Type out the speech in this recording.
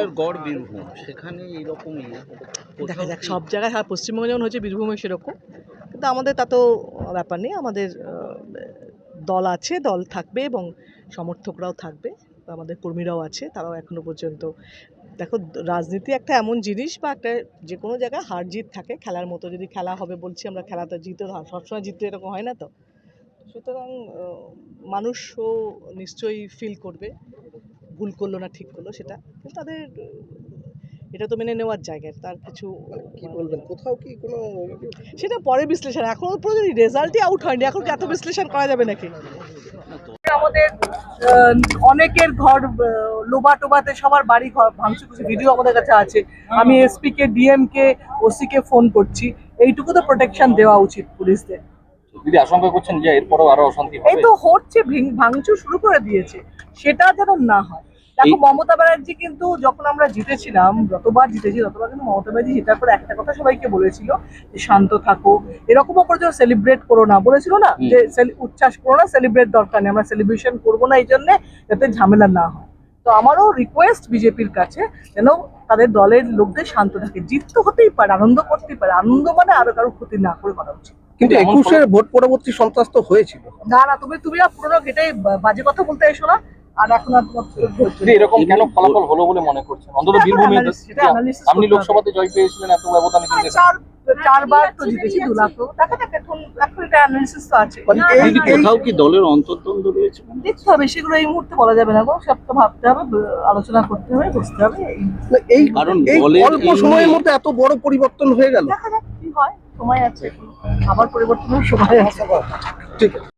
মানুষের গড় বীরভূম, সেখানে এইরকম দেখা যাক, সব জায়গায় হ্যাঁ পশ্চিমবঙ্গে যেমন হচ্ছে বীরভূমে সেরকম, কিন্তু আমাদের তা তো ব্যাপার নেই। আমাদের দল আছে, দল থাকবে এবং সমর্থকরাও থাকবে, আমাদের কর্মীরাও আছে, তারাও এখনো পর্যন্ত। দেখো, রাজনীতি একটা এমন জিনিস বা একটা যে কোনো জায়গায় হার জিত থাকে, খেলার মতো। যদি খেলা হবে বলছি আমরা, খেলাটা জিতে সবসময় জিততে এরকম হয় না তো। সুতরাং মানুষও নিশ্চয়ই ফিল করবে ভুল করলো না ঠিক করলো সেটা, কিন্তু তাদের এটা তো মেনে নেওয়ার জায়গায়, তার কিছু কি বলবেন, কোথাও কি কোনো সেটা পরে বিশ্লেষণ, এখন পুরো রেজাল্টই আউট হয়নি, এখন এত বিশ্লেষণ করা যাবে নাকি? আমাদের অনেকের ঘর লোবা টোবাতে, সবার বাড়ি ঘর ভাঙচুর করছে, ভিডিও আমাদের কাছে আছে। আমি এসপি কে, ডিএম কে, ওসি কে ফোন করছি, এইটুকু তো প্রোটেকশন দেওয়া উচিত পুলিশদের। দিদি আশঙ্কা করছেন যে এরপরও আরো অশান্তি হবে? এই তো হচ্ছে, ভাঙচুর শুরু করে দিয়েছে, সেটা যেন না হয়। দেখো, মমতা ব্যানার্জি কিন্তু যখন আমরা জিতেছিলাম, যতবার জিতেছি ততবার কিন্তু মমতা ব্যানার্জি জেতার পর একটা কথা সবাইকে বলেছিল যে শান্ত থাকো, এরকমও করে সেলিব্রেট করো না, বলেছিল না যে উচ্ছ্বাস করো না, সেলিব্রেট দরকার নেই, আমরা সেলিব্রেশন করবো না এই জন্যে যাতে ঝামেলা না হয়। তো আমারও রিকোয়েস্ট বিজেপির কাছে যেন তাদের দলের লোকদের শান্ত থাকে। জিত তো হতেই পারে, আনন্দ করতেই পারে, আনন্দ মানে আরো কারো ক্ষতি না করে করা উচিত। কিন্তু 21-এর ভোট পরবর্তী সন্ত্রাস তো হয়েছিল। না না, তুমি আর পুরোনো ঘেটাই বাজে কথা বলতে এসো না। আর এখন আর এরকম কেন ফলাফল হলো বলে মনে করছেন? অন্তত বীরভূমে আপনি লোকসভাতে জয় পেয়েছিলেন এত ব্যবধানে, চারবার তো জিতেছি, 2 লাখ। দেখা যাক, এখন এটা অ্যানালিসিস তো আছে। কোথাও কি দলের অন্তর্দ্বন্দ্ব রয়েছে? দেখতে হবে, সেগুলো এই মুহূর্তে বলা যাবে না গো, সব তো ভাবতে হবে, আলোচনা করতে হবে, বসতে হবে। এই কারণ অল্প সময়ের মধ্যে এত বড় পরিবর্তন হয়ে গেল। দেখা যাক কি হয়, সময় আছে, আবার পরিবর্তনের সময় আছে। ঠিক আছে।